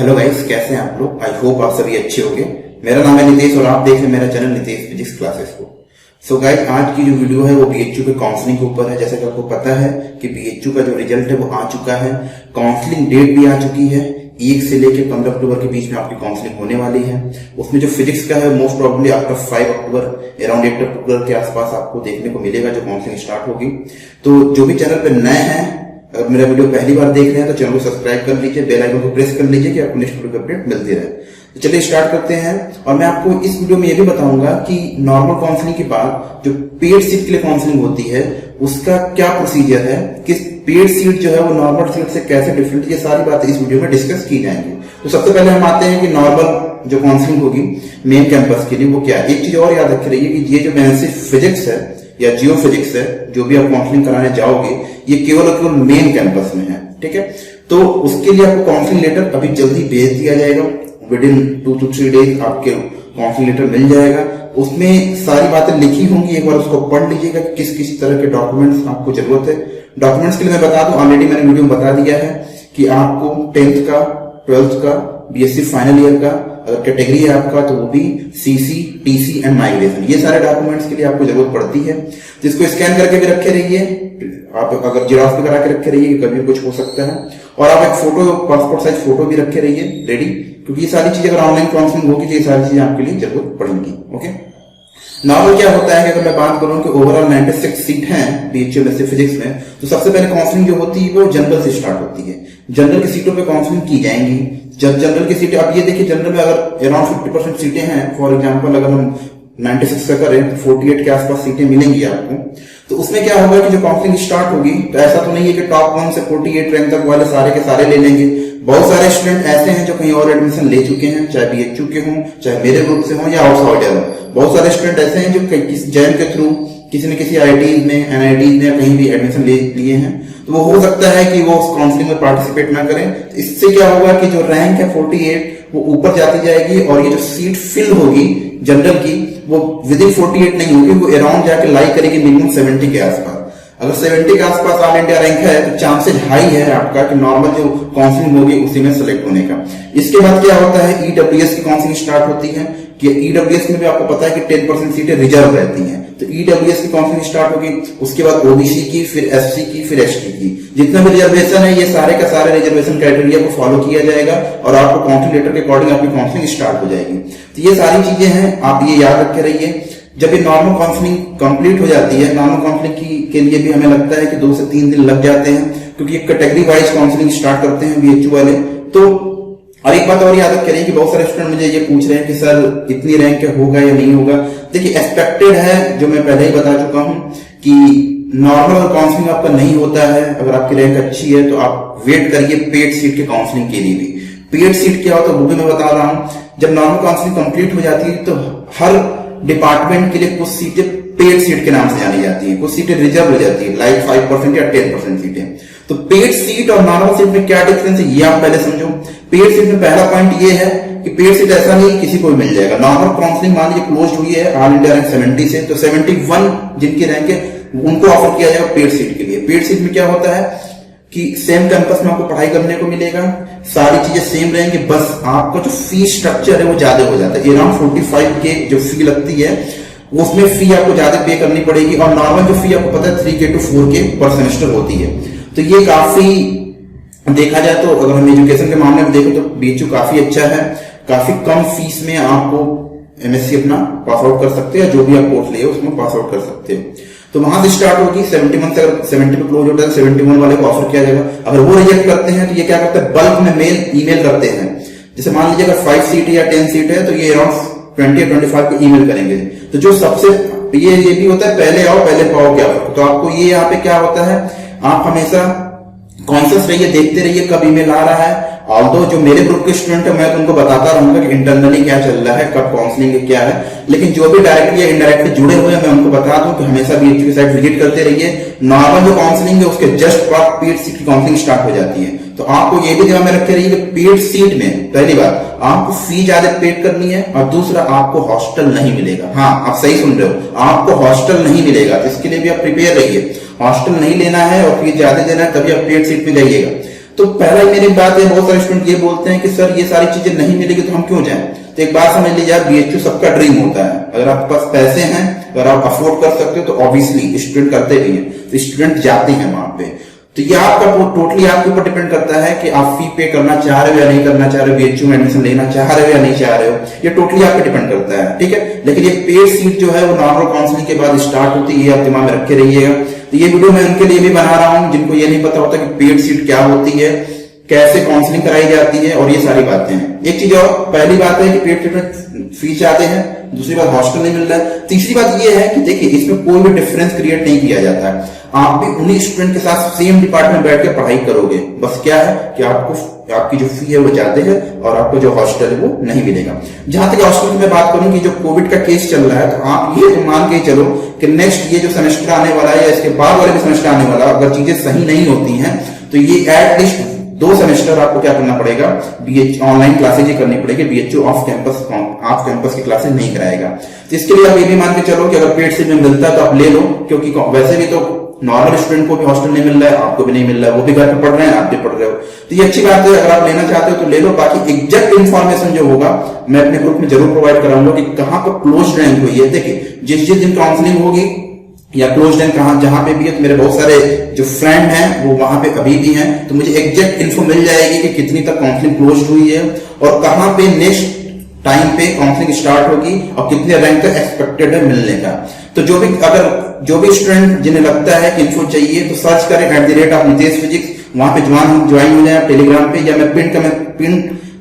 Hello guys, कैसे हैं आप लोग। आई होप आप सभी अच्छे होंगे। मेरा नाम है नितेश और आप देख रहे हैं मेरा चैनल नितेश फिजिक्स क्लासेस को। सो गाइस, आज की जो वीडियो है वो बीएचयू के काउंसलिंग के ऊपर है। जैसा कि आपको पता है कि बीएचयू का जो रिजल्ट है वो आ चुका है, काउंसलिंग डेट भी आ चुकी है। 1 से लेकर 15 अक्टूबर के बीच में आपकी काउंसलिंग होने वाली है। उसमें जो फिजिक्स का है मोस्ट प्रोबेबली आफ्टर 5 अक्टूबर अराउंड 8 अक्टूबर के आसपास आपको देखने को मिलेगा जो काउंसलिंग स्टार्ट होगी। तो जो भी चैनल पे नए हैं, अगर मेरा वीडियो पहली बार देख रहे हैं तो चैनल को सब्सक्राइब कर लीजिए, बेल आइकन को प्रेस कर लीजिए कि आपको नेक्स्ट वीडियो की अपडेट मिलती रहे। तो चलिए स्टार्ट करते हैं। और मैं आपको इस वीडियो में ये भी बताऊंगा कि नॉर्मल काउंसलिंग के बाद जो पेड सीट के लिए काउंसलिंग होती है उसका क्या प्रोसीजर है, किस पेड सीट जो है वो नॉर्मल सीट से कैसे डिफरेंट, ये सारी बातें इस वीडियो में डिस्कस की जाएंगी। तो सबसे पहले हम आते हैं कि नॉर्मल जो काउंसलिंग होगी मेन कैंपस के लिए वो क्या है। एक चीज और याद रखी रहिए कि ये जो मेंस फिजिक्स है या जियो फिजिक्स है, जो भी आप काउंसलिंग कराने जाओगे, ये केवल और केवल मेन कैंपस में है। ठीक है, तो उसके लिए आपको काउंसलिंग लेटर अभी जल्दी भेज दिया जाएगा। विद इन 2 to 3 डेज आपके काउंसलिंग लेटर मिल जाएगा। उसमें सारी बातें लिखी होंगी, एक बार उसको पढ़ लीजिएगा कि किस किस तरह के डॉक्यूमेंट्स आपको जरूरत है। डॉक्यूमेंट्स के लिए मैं बता दूं, ऑलरेडी मैंने वीडियो में बता दिया है कि आपको 10th का, 12th का, बीएससी फाइनल ईयर का, अगर कैटेगरी है आपका तो वो भी सीसी, टीसी एंड माइग्रेशन, ये सारे डॉक्यूमेंट्स के लिए आपको जरूरत पड़ती है। जिसको स्कैन करके भी रखे रहिए, आप अगर जिराफ भी करा के रखे रहिए, कभी कुछ हो सकता है। और आप एक फोटो, पासपोर्ट साइज फोटो भी रखे रहिए रेडी, क्योंकि ये सारी चीजें अगर ऑनलाइन काउंसलिंग होगी तो ये सारी चीजें आपके लिए जरूरत पड़ेंगी। ओके, नॉर्मल क्या होता है कि अगर मैं बात करूं कि ओवरऑल 96 सीट हैं बीएचयू में से फिजिक्स में, तो सबसे पहले काउंसलिंग जो होती है वो जनरल से स्टार्ट होती है। जनरल की सीटों पे काउंसलिंग की जाएंगी। जब जनरल की सीटें, अब ये देखिए जनरल में अगर अराउंड 50% सीटें हैं, फॉर एग्जांपल अगर हम 96 का करें तो 48 के आसपास सीटें मिलेंगी आपको। तो उसमें क्या होगा कि जो काउंसलिंग स्टार्ट होगी, तो ऐसा तो नहीं है कि टॉप 1 से 48 रैंक तक वाले सारे के सारे ले लेंगे। बहुत सारे स्टूडेंट ऐसे हैं जो कहीं और एडमिशन ले चुके हैं, चाहे बीएचयू के हों, चाहे मेरे ग्रुप से हों या आउटसाइडर हों। बहुत सारे स्टूडेंट ऐसे हैं जो जैम के थ्रू किसी न किसी आईआईटी में, एनआईटी में कहीं भी एडमिशन ले लिए हैं। तो वो हो सकता है कि वो उस काउंसलिंग में पार्टिसिपेट ना करें। इससे क्या होगा कि जो रैंक है 48 वो ऊपर जाती जाएगी, और ये जो सीट फिल होगी जनरल की वो विद इन 48 नहीं होगी, वो अराउंड जाके लाई करेगी मिनिमम 70 के आसपास। अगर 70 के आसपास ऑल इंडिया रैंक है तो चांसेस हाई है आपका कि नॉर्मल जो काउंसलिंग होगी उसी में सेलेक्ट होने का। इसके बाद क्या होता है, ईडब्ल्यूएस की काउंसलिंग स्टार्ट होती है कि ईडब्ल्यूएस में भी आपको पता है कि 10% सीटें रिजर्व रहती हैं। तो ईडब्ल्यूएस की काउंसलिंग स्टार्ट होगी, उसके बाद ओबीसी की, फिर एससी की, फिर एसटी की। जितना भी रिजर्वेशन है ये सारे का सारे रिजर्वेशन क्राइटेरिया को फॉलो किया जाएगा और आपको काउंसलिंग लेटर के अकॉर्डिंग आपकी काउंसलिंग स्टार्ट हो जाएगी। तो ये सारी चीजें हैं, आप ये याद रखे रहिए। जब ये नॉर्मल काउंसलिंग कंप्लीट हो जाती है, नॉर्मल काउंसलिंग के लिए भी हमें लगता है कि 2 से 3 दिन लग जाते हैं, क्योंकि कैटेगरी वाइज काउंसलिंग स्टार्ट करते हैं बीएचयू वाले। तो और एक बात और याद रखिए कि बहुत सारे स्टूडेंट मुझे ये पूछ रहे हैं कि सर इतनी रैंक होगा या नहीं होगा। देखिए, एक्सपेक्टेड है, जो मैं पहले ही बता चुका हूं कि नॉर्मल काउंसलिंग आपका नहीं होता है। अगर आपकी रैंक अच्छी है तो आप वेट करिए पेड सीट के काउंसलिंग के लिए भी। पेड सीट क्या होता है वो भी मैं बता रहा हूं। जब नॉर्मल काउंसलिंग कंप्लीट हो जाती है तो हर डिपार्टमेंट के लिए कुछ सीटें पेड सीट के नाम से जानी जाती है, कुछ सीटें रिजर्व हो जाती है, लाइक 5% या 10% सीटें। तो पेड सीट और नॉर्मल सीट में क्या डिफरेंस है ये आप पहले समझो। पेड सीट में पहला पॉइंट ये है कि पेड सीट ऐसा नहीं किसी को भी मिल जाएगा। नॉर्मल काउंसलिंग मान लीजिए क्लोज हुई है ऑल इंडिया रैंक 70 से, तो 71 जिनकी रैंक है उनको ऑफर किया जाएगा पेड सीट के लिए। पेड सीट में क्या होता है कि सेम कैंपस में आपको पढ़ाई करने को मिलेगा, सारी चीजें सेम रहेंगी, बस आपका जो फी स्ट्रक्चर है वो ज्यादा हो जाता है। अराउंड 45 के जो फी लगती है उसमें फी आपको ज्यादा पे करनी पड़ेगी, और नॉर्मल जो फी आपको पता है 3K to 4K पर सेमेस्टर होती है। तो ये काफी देखा जाए तो अगर हम एजुकेशन के मामले में देखें तो बीएचयू काफी अच्छा है। काफी कम फीस में आपको एमएससी अपना पास आउट कर सकते हैं, जो भी आप कोर्स लिए उसमें पास आउट कर सकते हो। तो वहां से स्टार्ट होगी 71 से, अगर 70 पे क्लोज होता है 71 वाले को ऑफर किया जाएगा। अगर वो रिजेक्ट करते हैं तो ये क्या करते हैं, बल्क में ईमेल करते हैं। जैसे मान लीजिए अगर 5 सीट या 10 सीट है तो ये अराउंड 20 या 25 को ईमेल करेंगे। तो जो सबसे ये भी होता है पहले आओ पहले पाओ क्या। तो आपको ये यहाँ पे क्या होता है, आप हमेशा कॉन्शियस रहिए, देखते रहिए कब ईमेल आ रहा है। ऑल्दो जो मेरे ग्रुप के स्टूडेंट है मैं तो उनको बताता रहूंगा कि इंटरनली क्या चल रहा है, कब काउंसलिंग क्या है। लेकिन जो भी डायरेक्टली या इनडायरेक्टली जुड़े हुए हैं मैं उनको बता दूं कि हमेशा बीएचयू की साइट विजिट करते रहिए। नॉर्मल जो काउंसलिंग है उसके जस्ट बाद पेड सीट की काउंसलिंग स्टार्ट हो जाती है। तो आपको ये भी ध्यान में रखे रहिए कि पेड सीट में पहली बात आपको फी ज्यादा पेड करनी है, और दूसरा आपको हॉस्टल नहीं मिलेगा। हाँ, आप सही सुन रहे हो, आपको हॉस्टल नहीं मिलेगा। इसके लिए भी आप प्रिपेयर रहिए। हॉस्टल नहीं लेना है और फीस ज्यादा देना है तभी आप पेड सीट पे जाइएगा। तो पहला ही मेरी बात है, बहुत सारे स्टूडेंट ये बोलते हैं कि सर ये सारी चीजें नहीं मिलेगी तो हम क्यों जाएं। तो एक बात समझ लीजिए, बीएचयू सबका ड्रीम होता है। अगर आपके पास पैसे हैं, अगर आप अफोर्ड कर सकते हो तो ऑब्वियसली स्टूडेंट करते भी हैं, तो स्टूडेंट जाते हैं वहां पे। तो ये आपका टोटली आपके ऊपर डिपेंड करता है कि आप फी पे करना चाह रहे हो या नहीं करना चाह रहे हो, बीएचयू में एडमिशन लेना चाह रहे हो या नहीं चाह रहे हो, ये टोटली आप पे डिपेंड करता है, ठीक है। लेकिन ये पेड सीट जो है वो नॉर्मल काउंसलिंग के बाद स्टार्ट होती है, ये आप दिमाग में रखे रहिएगा। तो ये वीडियो मैं उनके लिए भी बना रहा हूं जिनको ये नहीं पता होता कि पेड सीट क्या होती है, कैसे काउंसलिंग कराई जाती है, और ये सारी बातें हैं। एक चीज और, पहली बात है कि पेड सीट में फीस ज्यादा है, दूसरी बात हॉस्टल नहीं मिल रहा है, तीसरी बात ये है कि देखिए इसमें कोई भी डिफरेंस क्रिएट नहीं किया जाता है। आप भी उन्हीं स्टूडेंट के साथ सेम डिपार्टमेंट बैठ के पढ़ाई करोगे, बस क्या है कि आपको आपकी जो फी है वो ज्यादा है और आपको जो हॉस्टल है वो नहीं मिलेगा। जहां तक हॉस्टल की मैं बात करूं कि जो कोविड का केस चल रहा है, तो आप ये मान के चलो कि नेक्स्ट ये जो सेमेस्टर आने वाला है या इसके बाद वाले भी सेमेस्टर आने वाला, अगर चीजें सही नहीं होती हैं तो ये एटलीस्ट 2 सेमेस्टर आपको क्या करना पड़ेगा, ऑनलाइन क्लासेज ही करनी पड़ेगी, बीएचयू ऑफ कैंपस की क्लासेज नहीं कराएगा। तो इसके लिए आप ये भी मान के चलो कि अगर पेड सीट में मिलता है तो आप ले लो, क्योंकि वैसे भी तो नॉर्मल स्टूडेंट को भी हॉस्टल नहीं मिल रहा है, आपको भी नहीं मिल रहा है, वो भी घर पे पढ़ रहे हैं, आप भी पढ़ रहे हो, तो ये अच्छी बात है। अगर आप लेना चाहते हो तो ले लो। बाकी एग्जैक्ट इन्फॉर्मेशन जो होगा मैं अपने ग्रुप में जरूर प्रोवाइड कराऊंगा कि कहाँ पर क्लोज रैंक हुई है। देखिए जिस दिन काउंसलिंग होगी या क्लोज रैंक कहाँ जहां पे भी है, तो मेरे बहुत सारे जो फ्रेंड हैं वो वहां पे अभी भी हैं, तो मुझे एग्जैक्ट इन्फो मिल जाएगी कि कितनी तक काउंसलिंग क्लोज हुई है और कहाँ पे नेक्स्ट टाइम पे काउंसलिंग स्टार्ट होगी और कितने रैंक तक एक्सपेक्टेड है मिलने का। तो जो भी स्टूडेंट जिन्हें लगता है कि इन्फो चाहिए तो सर्च करें @नितेश फिजिक्स, वहां पे ज्वाइन हो जाए टेलीग्राम पे, या मैं पिन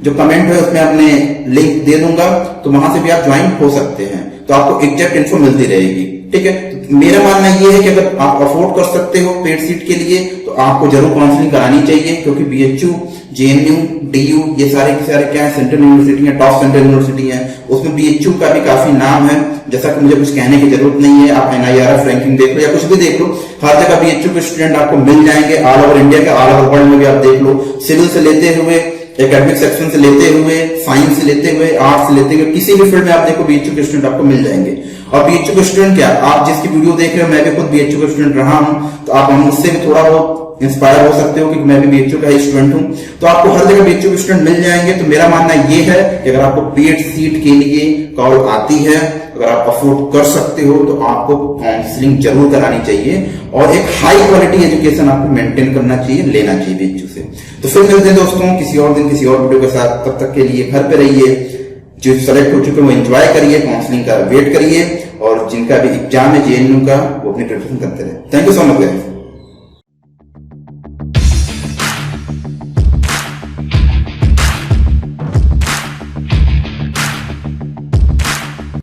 जो कमेंट है उसमें अपने लिंक दे दूंगा, तो वहां से भी आप ज्वाइन हो सकते हैं। तो आपको एग्जैक्ट इन्फो मिलती रहेगी, ठीक है। तो मेरा मानना ये है कि अगर आप अफोर्ड कर सकते हो पेड सीट के लिए तो आपको जरूर काउंसलिंग करानी चाहिए, क्योंकि बीएचयू, जेएनयू, डीयू ये सारे के सारे क्या है, सेंट्रल यूनिवर्सिटी है, टॉप सेंट्रल यूनिवर्सिटी है, उसमें बीएचयू का भी काफी नाम है। जैसा कि मुझे कुछ कहने की जरूरत नहीं है, आप NIRF रैंकिंग देख लो या कुछ भी देख लो, हर जगह बीएचयू के स्टूडेंट आपको मिल जाएंगे, ऑल ओवर इंडिया के, ऑल ओवर वर्ल्ड में भी आप देख लो। सिविल से लेते हुए, एकेडमिक सेक्शन से लेते हुए, साइंस से लेते हुए, आर्ट्स से लेते हुए, किसी भी फील्ड में आप देखो बीएचयू के स्टूडेंट आपको मिल जाएंगे। और बीएचयू के स्टूडेंट क्या, आप जिसकी वीडियो देख रहे हो, मैं भी खुद बीएचयू का स्टूडेंट रहा हूं, तो आप मुझसे भी थोड़ा बहुत इंस्पायर हो सकते हो कि मैं भी बीएचयू का स्टूडेंट हूं। तो आपको हर जगह बीएचयू के स्टूडेंट मिल जाएंगे। तो मेरा मानना ये है कि अगर आपको पेड सीट के लिए कॉल आती है, अगर आप अफोर्ड कर सकते हो, तो आपको काउंसलिंग जरूर करानी चाहिए और एक हाई क्वालिटी एजुकेशन आपको मेंटेन करना चाहिए, लेना चाहिए बीएचयू से। तो फिर मिलते हैं दोस्तों किसी और दिन किसी और वीडियो के साथ। तब तक के लिए घर पे रहिए, जो सेलेक्ट हो चुके हैं वो एंजॉय करिए, काउंसलिंग का वेट करिए, और जिनका भी एग्जाम है जेएनयू का वो अपनी प्रिपरेशन करते रहे। Thank you so much.